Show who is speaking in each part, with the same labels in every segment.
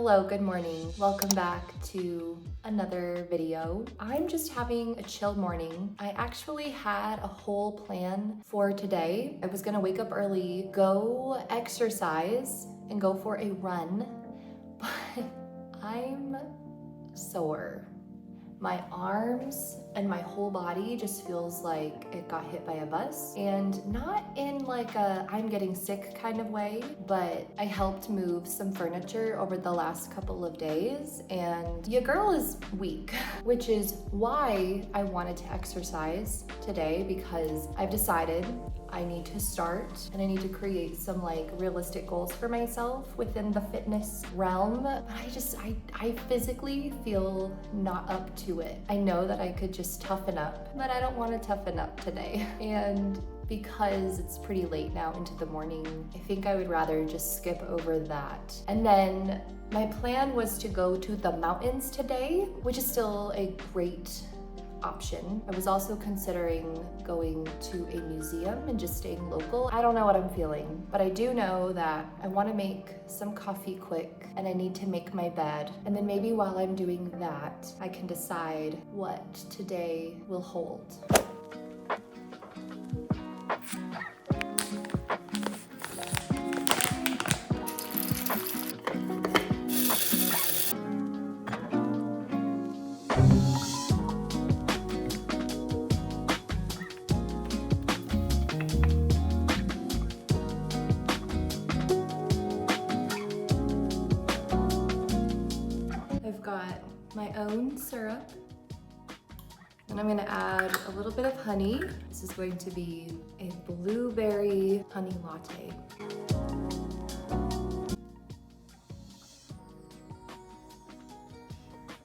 Speaker 1: Hello, good morning. Welcome back to another video. I'm just having a chill morning. I actually had a whole plan for today. I was gonna wake up early, go exercise, and go for a run, but I'm sore. My arms and my whole body just feels like it got hit by a bus, and not in like a I'm getting sick kind of way, but I helped move some furniture over the last couple of days and your girl is weak, which is why I wanted to exercise today, because I've decided I need to start and I need to create some like realistic goals for myself within the fitness realm. But I physically feel not up to it. I know that I could just toughen up, but I don't want to toughen up today. And because it's pretty late now into the morning, I think I would rather just skip over that. And then my plan was to go to the mountains today, which is still a great option. I was also considering going to a museum and just staying local. I don't know what I'm feeling, but I do know that I want to make some coffee quick and I need to make my bed. And then maybe while I'm doing that, I can decide what today will hold. I've got my own syrup, and I'm gonna add a little bit of honey. This is going to be a blueberry honey latte.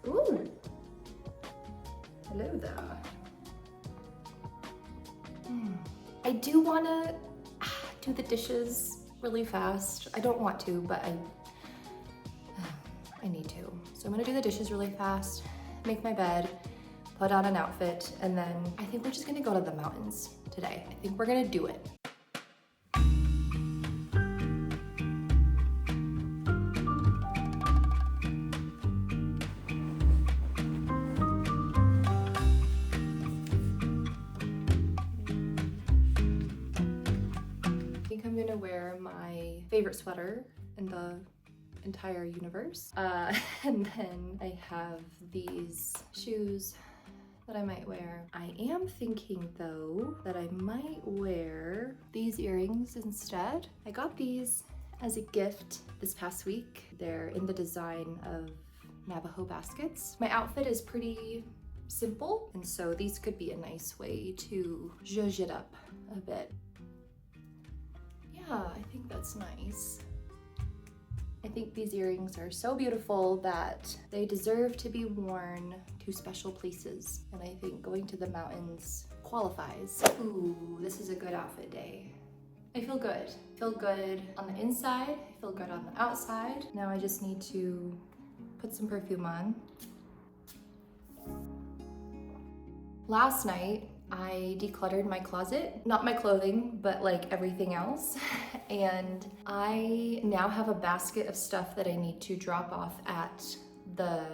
Speaker 1: Ooh, hello there. I do wanna do the dishes really fast. I don't want to, but I need to. So I'm gonna do the dishes really fast, make my bed, put on an outfit, and then I think we're just gonna go to the mountains today. I think we're gonna do it. I think I'm gonna wear my favorite sweater in the entire universe. And then I have these shoes that I might wear. I am thinking though that I might wear these earrings instead. I got these as a gift this past week. They're in the design of Navajo baskets. My outfit is pretty simple, and so these could be a nice way to zhuzh it up a bit. Yeah, I think that's nice. I think these earrings are so beautiful that they deserve to be worn to special places. And I think going to the mountains qualifies. Ooh, this is a good outfit day. I feel good. I feel good on the inside. I feel good on the outside. Now I just need to put some perfume on. Last night, I decluttered my closet, not my clothing, but like everything else. And I now have a basket of stuff that I need to drop off at the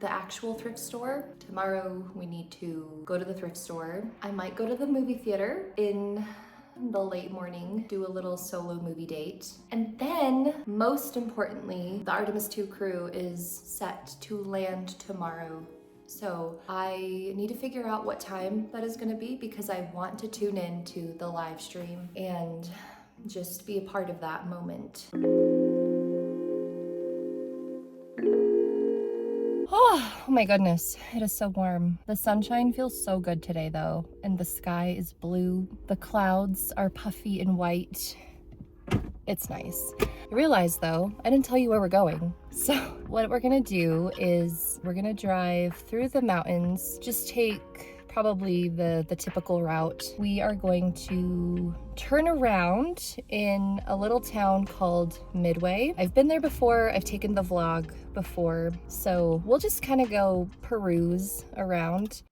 Speaker 1: actual thrift store. Tomorrow we need to go to the thrift store. I might go to the movie theater in the late morning, do a little solo movie date. And then, most importantly, the Artemis 2 crew is set to land tomorrow. So I need to figure out what time that is gonna be, because I want to tune in to the live stream and just be a part of that moment. Oh my goodness, it is so warm. The sunshine feels so good today though, and the sky is blue. The clouds are puffy and white. It's nice. I realized though, I didn't tell you where we're going. So what we're gonna do is we're gonna drive through the mountains, just take probably the typical route. We are going to turn around in a little town called Midway. I've been there before, I've taken the vlog before, so we'll just kind of go peruse around.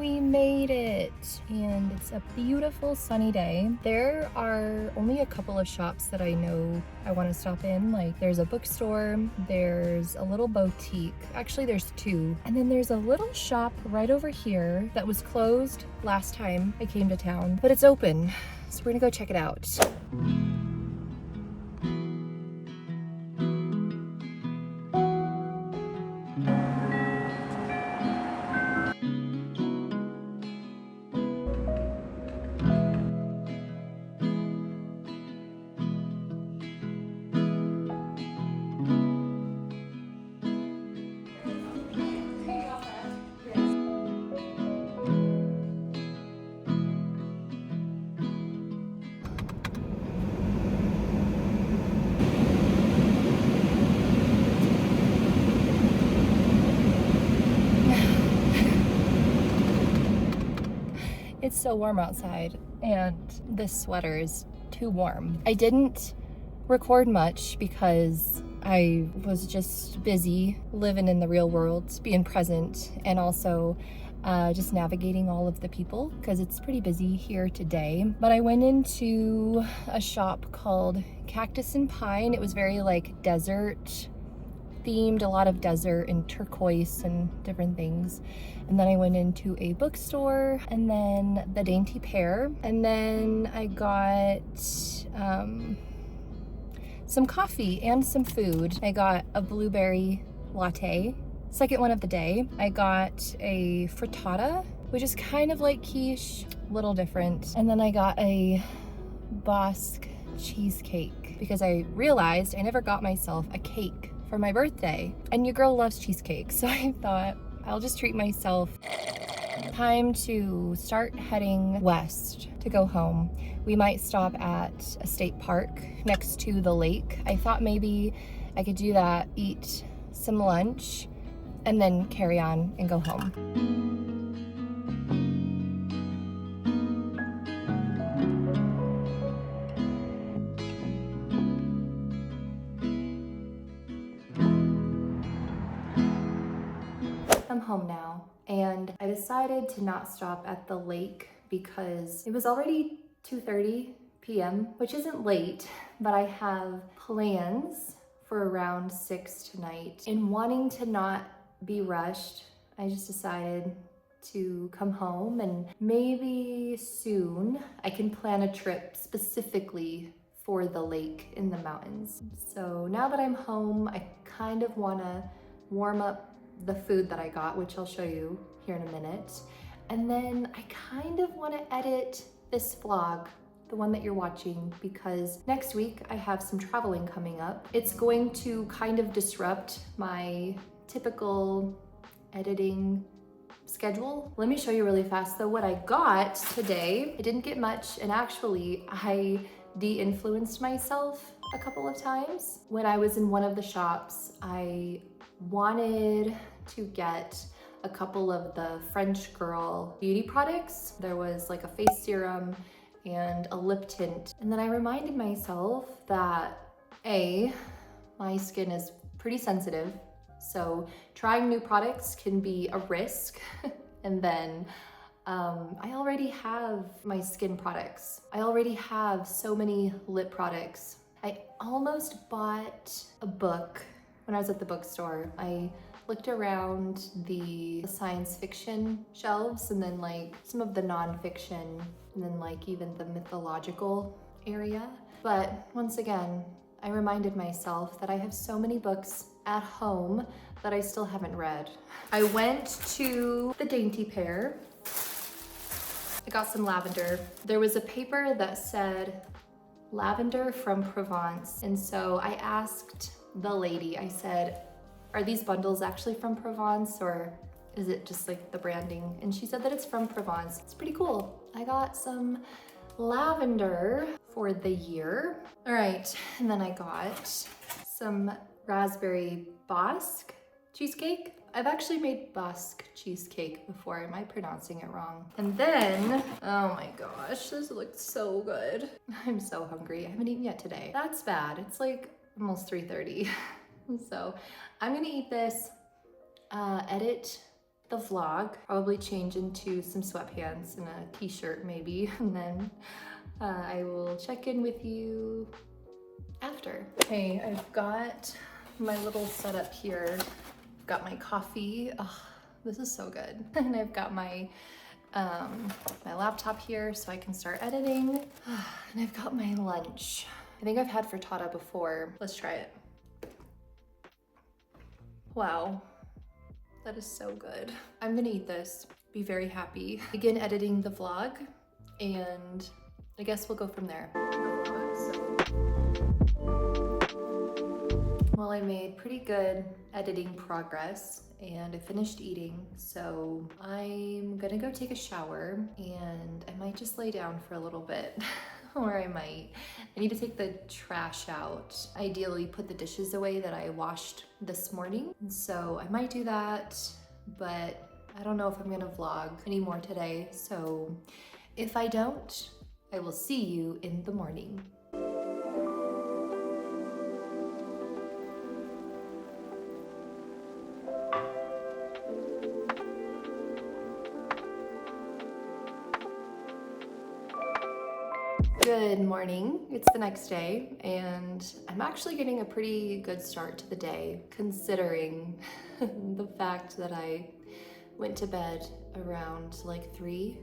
Speaker 1: We made it, and it's a beautiful sunny day. There are only a couple of shops that I know I want to stop in. Like there's a bookstore, there's a little boutique. Actually, there's two. And then there's a little shop right over here that was closed last time I came to town, but it's open. So we're gonna go check it out. It's so warm outside, and this sweater is too warm. I didn't record much because I was just busy living in the real world, being present, and also just navigating all of the people because it's pretty busy here today. But I went into a shop called Cactus and Pine. It was very like desert themed, a lot of desert and turquoise and different things. And then I went into a bookstore, and then the Dainty Pear, and then I got some coffee and some food. I got a blueberry latte, second one of the day. I got a frittata, which is kind of like quiche, a little different. And then I got a Basque cheesecake because I realized I never got myself a cake for my birthday, and your girl loves cheesecake, so I thought I'll just treat myself. Time to start heading west to go home. We might stop at a state park next to the lake. I thought maybe I could do that, eat some lunch, and then carry on and go home. I'm home now, and I decided to not stop at the lake because it was already 2:30 p.m., which isn't late, but I have plans for around 6 tonight. And wanting to not be rushed, I just decided to come home, and maybe soon I can plan a trip specifically for the lake in the mountains. So now that I'm home, I kind of want to warm up the food that I got, which I'll show you here in a minute. And then I kind of want to edit this vlog, the one that you're watching, because next week I have some traveling coming up. It's going to kind of disrupt my typical editing schedule. Let me show you really fast though what I got today. I didn't get much, and actually I de-influenced myself a couple of times. When I was in one of the shops, I wanted to get a couple of the French Girl beauty products. There was like a face serum and a lip tint. And then I reminded myself that my skin is pretty sensitive, so trying new products can be a risk. And then I already have my skin products. I already have so many lip products. I almost bought a book when I was at the bookstore. I looked around the science fiction shelves, and then like some of the nonfiction, and then like even the mythological area. But once again, I reminded myself that I have so many books at home that I still haven't read. I went to the Dainty Pear. I got some lavender. There was a paper that said lavender from Provence, and so I asked the lady, I said, are these bundles actually from Provence, or is it just like the branding? And she said that it's from Provence. It's pretty cool. I got some lavender for the year. All right, and then I got some raspberry Basque cheesecake. I've actually made Basque cheesecake before. Am I pronouncing it wrong? And then, oh my gosh, this looks so good. I'm so hungry. I haven't eaten yet today. That's bad. It's like almost 3:30. So I'm gonna eat this, edit the vlog, probably change into some sweatpants and a t-shirt maybe, and then I will check in with you after. Okay, I've got my little setup here. I've got my coffee. Oh, this is so good. And I've got my my laptop here so I can start editing. And I've got my lunch. I think I've had frittata before. Let's try it. Wow, that is so good. I'm gonna eat this, be very happy. Begin editing the vlog, and I guess we'll go from there. Well, I made pretty good editing progress and I finished eating, so I'm gonna go take a shower and I might just lay down for a little bit. Or I need to take the trash out. Ideally put the dishes away that I washed this morning. And so I might do that, but I don't know if I'm gonna vlog anymore today. So if I don't, I will see you in the morning. Good morning, it's the next day, and I'm actually getting a pretty good start to the day, considering the fact that I went to bed around like 3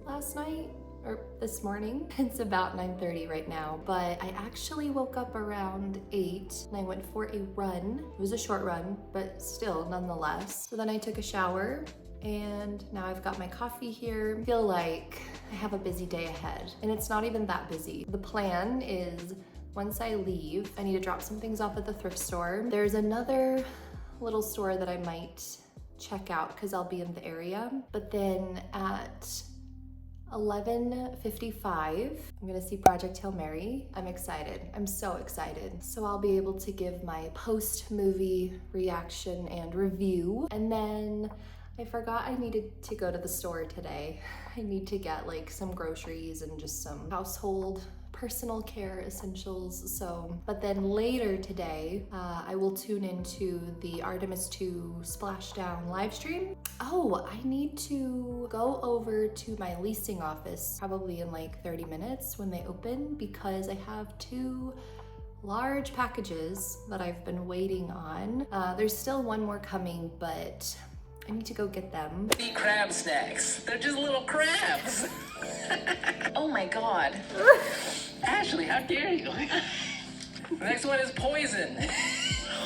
Speaker 1: last night, or this morning. It's about 9:30 right now, but I actually woke up around 8 and I went for a run. It was a short run, but still nonetheless. So then I took a shower, and now I've got my coffee here. I feel like I have a busy day ahead, and it's not even that busy. The plan is once I leave, I need to drop some things off at the thrift store. There's another little store that I might check out because I'll be in the area. But then at 11:55, I'm gonna see Project Hail Mary. I'm excited, I'm so excited. So I'll be able to give my post-movie reaction and review. And then I forgot I needed to go to the store today. I need to get like some groceries and just some household personal care essentials. So, but then later today, I will tune into the Artemis 2 Splashdown live stream. Oh, I need to go over to my leasing office probably in like 30 minutes when they open, because I have 2 large packages that I've been waiting on. There's still one more coming, but I need to go get them.
Speaker 2: Eat crab snacks. They're just little crabs. Oh my God. Ashlee, how dare you? The next one is poison.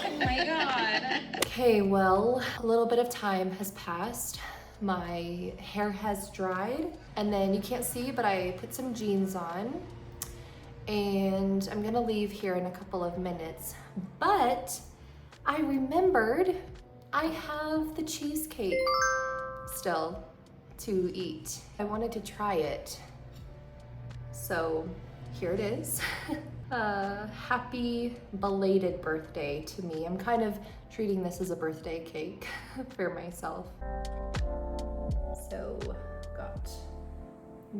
Speaker 3: Oh my God.
Speaker 1: Okay, well, a little bit of time has passed. My hair has dried, and then you can't see, but I put some jeans on, and I'm gonna leave here in a couple of minutes. But I remembered I have the cheesecake still to eat. I wanted to try it, so here it is. Happy belated birthday to me. I'm kind of treating this as a birthday cake for myself. So got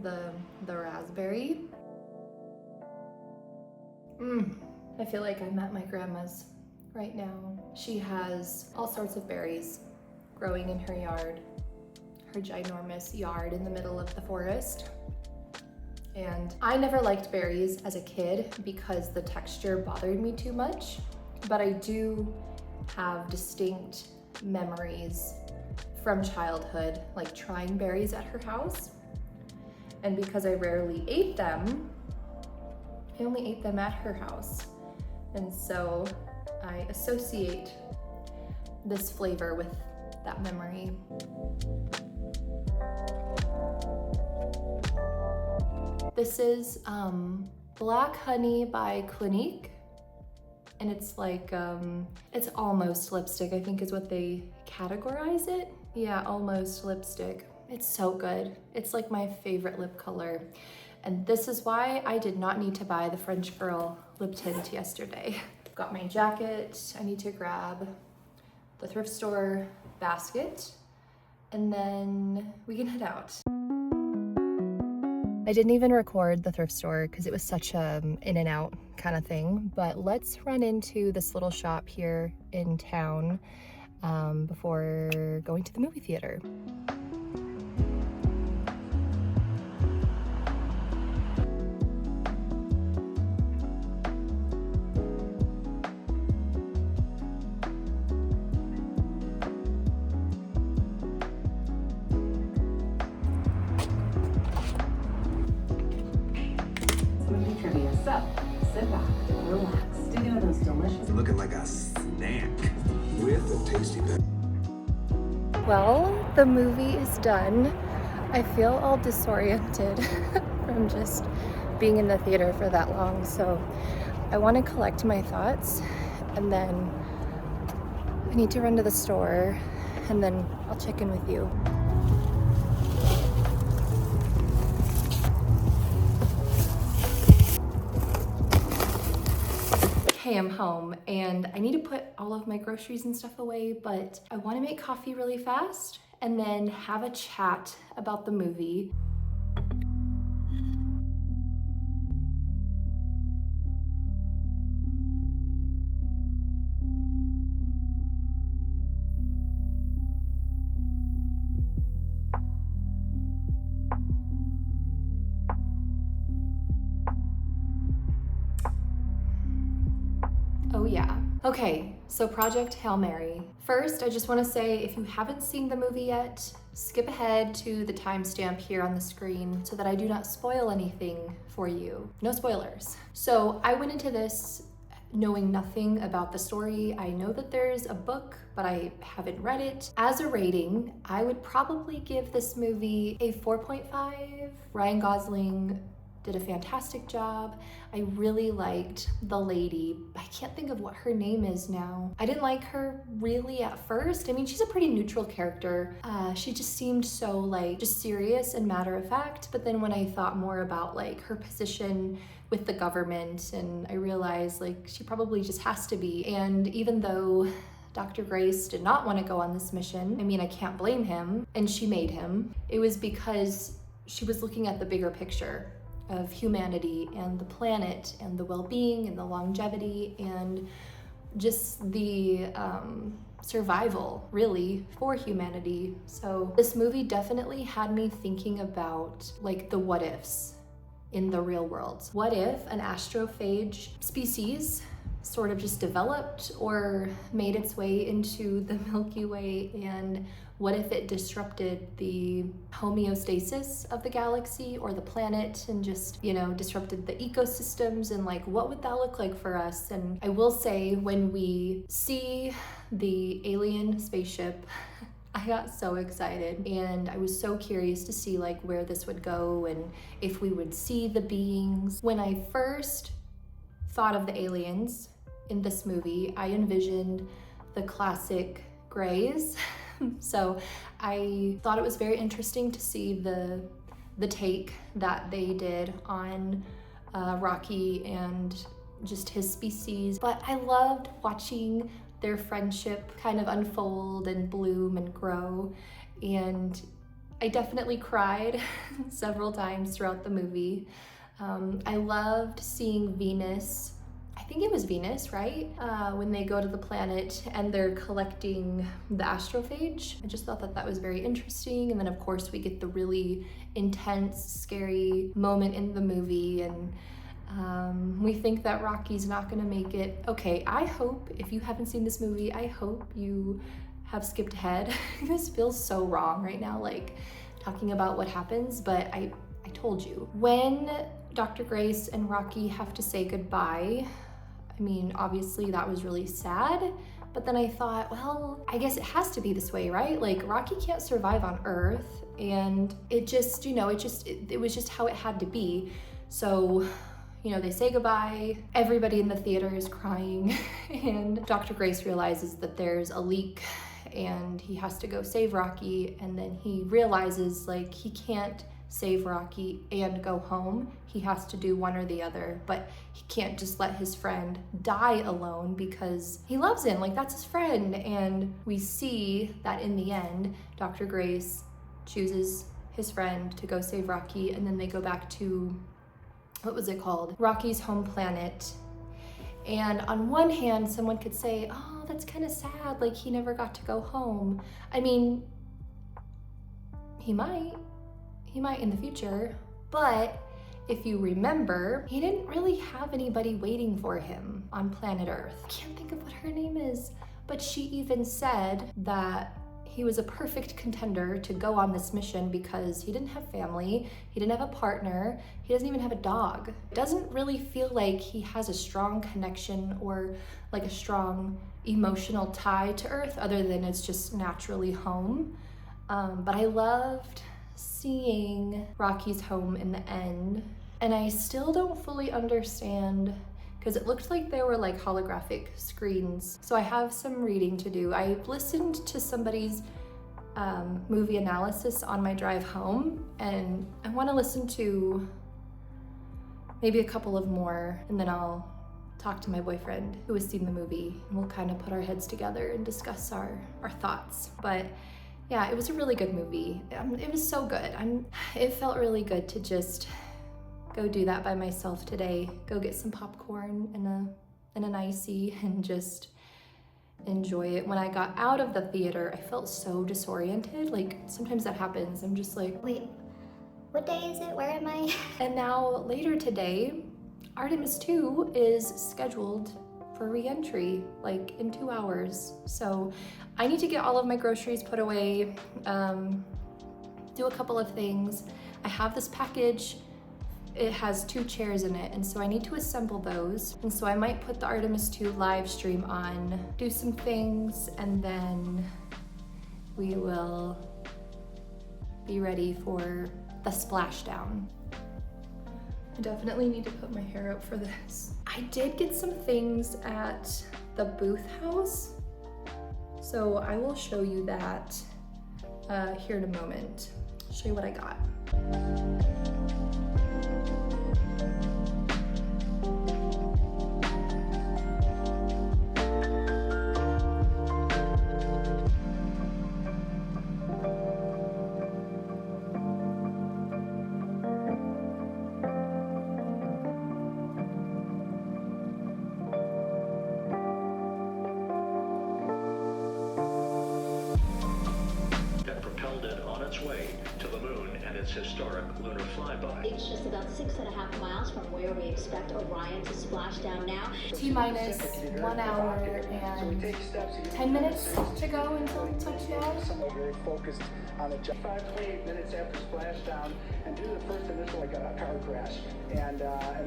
Speaker 1: the raspberry. I feel like I'm at my grandma's right now. She has all sorts of berries growing in her yard, her ginormous yard in the middle of the forest. And I never liked berries as a kid because the texture bothered me too much, but I do have distinct memories from childhood, like trying berries at her house. And because I rarely ate them, I only ate them at her house. And so I associate this flavor with that memory. This is Black Honey by Clinique, and it's like, it's almost lipstick, I think is what they categorize it. Yeah, almost lipstick. It's so good. It's like my favorite lip color. And this is why I did not need to buy the French Girl lip tint yesterday. Got my jacket. I need to grab the thrift store basket, and then we can head out. I didn't even record the thrift store because it was such a in and out kind of thing, but let's run into this little shop here in town. before going to the movie theater.
Speaker 2: Trivia. So, sit back, relax, dig into those delicious.
Speaker 4: Looking like a snack with a tasty bit.
Speaker 1: Well, the movie is done. I feel all disoriented from just being in the theater for that long, so I want to collect my thoughts, and then I need to run to the store, and then I'll check in with you. Okay, I'm home and I need to put all of my groceries and stuff away, but I want to make coffee really fast and then have a chat about the movie. Oh yeah. Okay, so Project Hail Mary. First, I just want to say if you haven't seen the movie yet, skip ahead to the timestamp here on the screen so that I do not spoil anything for you. No spoilers. So I went into this knowing nothing about the story. I know that there's a book, but I haven't read it. As a rating, I would probably give this movie a 4.5. Ryan Gosling did a fantastic job. I really liked the lady. I can't think of what her name is now. I didn't like her really at first. I mean, she's a pretty neutral character. She just seemed so like just serious and matter of fact. But then when I thought more about like her position with the government, and I realized like she probably just has to be. And even though Dr. Grace did not want to go on this mission, I mean, I can't blame him, and she made him. It was because she was looking at the bigger picture of humanity and the planet and the well-being and the longevity and just the survival really for humanity. So this movie definitely had me thinking about like the what ifs in the real world. What if an astrophage species sort of just developed or made its way into the Milky Way, and what if it disrupted the homeostasis of the galaxy or the planet and just, you know, disrupted the ecosystems, and like what would that look like for us? And I will say, when we see the alien spaceship, I got so excited, and I was so curious to see like where this would go and if we would see the beings. When I first thought of the aliens in this movie, I envisioned the classic grays. So I thought it was very interesting to see the take that they did on Rocky and just his species. But I loved watching their friendship kind of unfold and bloom and grow. And I definitely cried several times throughout the movie. I loved seeing Venus. I think it was Venus, right? When they go to the planet and they're collecting the astrophage. I just thought that that was very interesting. And then of course we get the really intense, scary moment in the movie, and we think that Rocky's not gonna make it. Okay, I hope, if you haven't seen this movie, I hope you have skipped ahead. This feels so wrong right now, like talking about what happens, but I told you. When Dr. Grace and Rocky have to say goodbye, I mean, obviously that was really sad, but then I thought, well, I guess it has to be this way, right? Like Rocky can't survive on Earth, and it just, you know, it was just how it had to be. So, you know, they say goodbye, everybody in the theater is crying, and Dr. Grace realizes that there's a leak and he has to go save Rocky, and then he realizes like he can't save Rocky and go home. He has to do one or the other, but he can't just let his friend die alone because he loves him, like that's his friend. And we see that in the end, Dr. Grace chooses his friend to go save Rocky, and then they go back to, what was it called? Rocky's home planet. And on one hand, someone could say, oh, that's kind of sad, like he never got to go home. I mean, he might in the future, but if you remember, he didn't really have anybody waiting for him on planet Earth. I can't think of what her name is, but she even said that he was a perfect contender to go on this mission because he didn't have family, he didn't have a partner, he doesn't even have a dog. It doesn't really feel like he has a strong connection or like a strong emotional tie to Earth other than it's just naturally home. But I loved seeing Rocky's home in the end, and I still don't fully understand because it looked like there were like holographic screens. So I have some reading to do. I listened to somebody's movie analysis on my drive home, and I want to listen to maybe a couple of more, and then I'll talk to my boyfriend who has seen the movie, and we'll kind of put our heads together and discuss our thoughts. But yeah, it was a really good movie. It was so good. It felt really good to just go do that by myself today. Go get some popcorn and an icy and just enjoy it. When I got out of the theater, I felt so disoriented. Like sometimes that happens. I'm just like,
Speaker 5: wait, what day is it? Where am I?
Speaker 1: And now later today, Artemis 2 is scheduled for re-entry, like in 2 hours. So I need to get all of my groceries put away, do a couple of things. I have this package. It has 2 chairs in it, and so I need to assemble those. And so I might put the Artemis 2 live stream on, do some things, and then we will be ready for the splashdown. I definitely need to put my hair up for this. I did get some things at the booth house, so I will show you that here in a moment. Show you what I got.
Speaker 6: Way to the moon and its historic lunar flyby.
Speaker 5: It's just about 6.5 miles from where we expect Orion to splash down now.
Speaker 1: T-minus 1 hour and 10 minutes to go until touchdown.
Speaker 7: We're very focused on the 5 to 8 minutes after splashdown and do the first initial car crash, and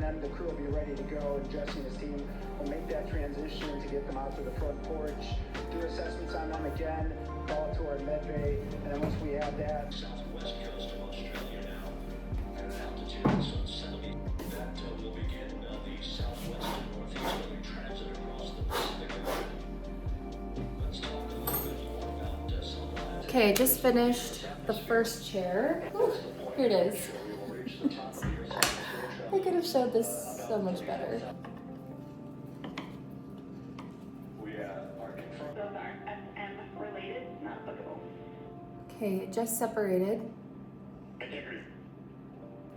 Speaker 7: then the crew will be ready to go, and Jesse and his team will make that transition to get them out to the front porch, do assessments on them again, call it to our med bay, and then once we have that,
Speaker 6: Southwest coast of Australia now at an altitude of 70. That will begin the southwest and northeasterly transit across the Pacific Ocean. Let's talk a little bit more about some of the last.
Speaker 1: Okay, I just finished the first chair. Ooh, here it is. I could have showed this so much better.
Speaker 6: We are confirmed.
Speaker 3: Those are SM related, not applicable.
Speaker 1: Okay, just separated.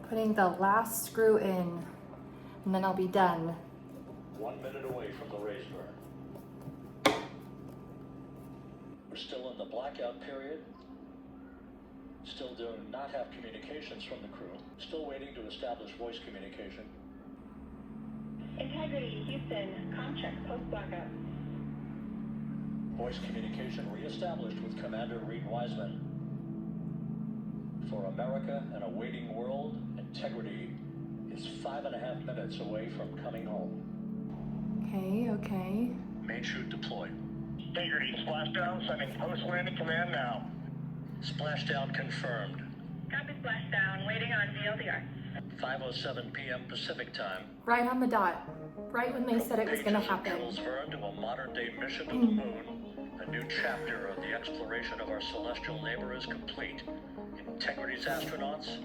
Speaker 1: Putting the last screw in, and then I'll be done.
Speaker 6: 1 minute away from the race burn. We're still in the blackout period. Still do not have communications from the crew. Still waiting to establish voice communication.
Speaker 3: Integrity, Houston, comm check, post blackout.
Speaker 6: Voice communication reestablished with Commander Reed Wiseman. For America and a waiting world, Integrity is 5.5 minutes away from coming home.
Speaker 1: Okay.
Speaker 6: Main chute deployed.
Speaker 8: Integrity, splashdown, sending post-landing command now.
Speaker 6: Splashdown confirmed.
Speaker 3: Copy splashdown, waiting on DLDR.
Speaker 6: 5:07 p.m. Pacific time.
Speaker 1: Right on the dot. Right when they said it was gonna happen.
Speaker 6: Jules Verne to a modern-day mission to the moon. A new chapter of the exploration of our celestial neighbor is complete. Integrity's astronauts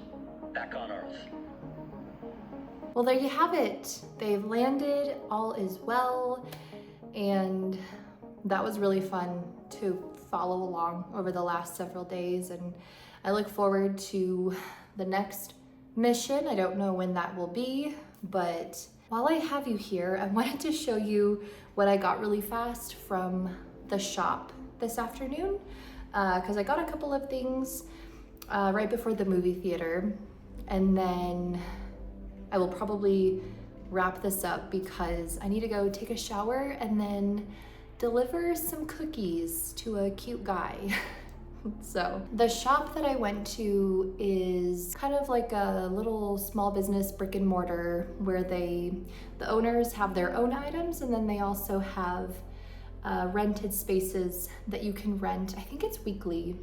Speaker 6: back on Earth.
Speaker 1: Well, there you have it. They've landed, all is well, and that was really fun to follow along over the last several days, and I look forward to the next mission. I don't know when that will be, but while I have you here, I wanted to show you what I got really fast from the shop this afternoon, because I got a couple of things right before the movie theater, and then I will probably wrap this up because I need to go take a shower and then deliver some cookies to a cute guy. So the shop that I went to is kind of like a little small business brick and mortar where the owners have their own items, and then they also have rented spaces that you can rent. I think it's weekly,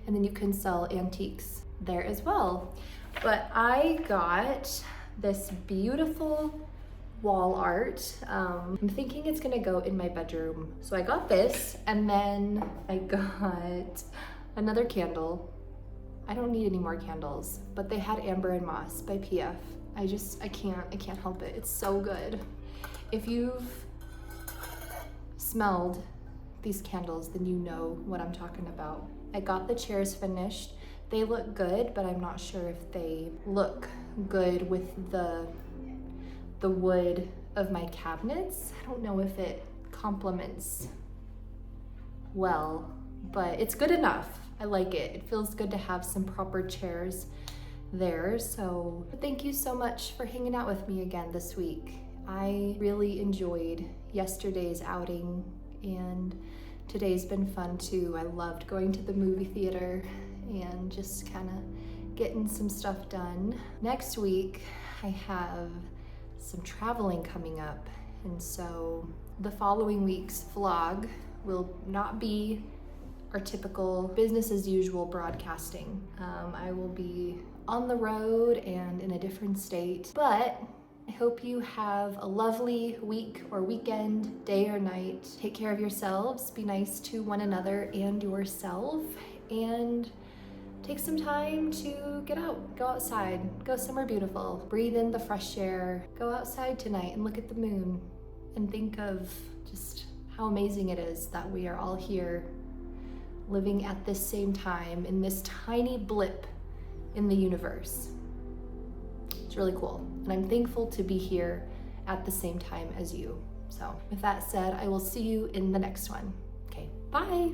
Speaker 1: and then you can sell antiques there as well. But I got this beautiful wall art. I'm thinking it's gonna go in my bedroom. So I got this, and then I got another candle. I don't need any more candles, but they had Amber and Moss by PF. I can't help it. It's so good. If you've smelled these candles, then you know what I'm talking about. I got the chairs finished. They look good, but I'm not sure if they look good with the wood of my cabinets. I don't know if it complements well, but it's good enough. I like it. It feels good to have some proper chairs there. So thank you so much for hanging out with me again this week. I really enjoyed yesterday's outing, and today's been fun too. I loved going to the movie theater and just kind of getting some stuff done. Next week, I have some traveling coming up, and so the following week's vlog will not be our typical business as usual broadcasting. I will be on the road and in a different state, but I hope you have a lovely week or weekend, day or night. Take care of yourselves, be nice to one another and yourself, and take some time to get out, go outside, go somewhere beautiful, breathe in the fresh air, go outside tonight and look at the moon and think of just how amazing it is that we are all here living at this same time in this tiny blip in the universe. It's really cool, and I'm thankful to be here at the same time as you. So with that said, I will see you in the next one. Okay, bye.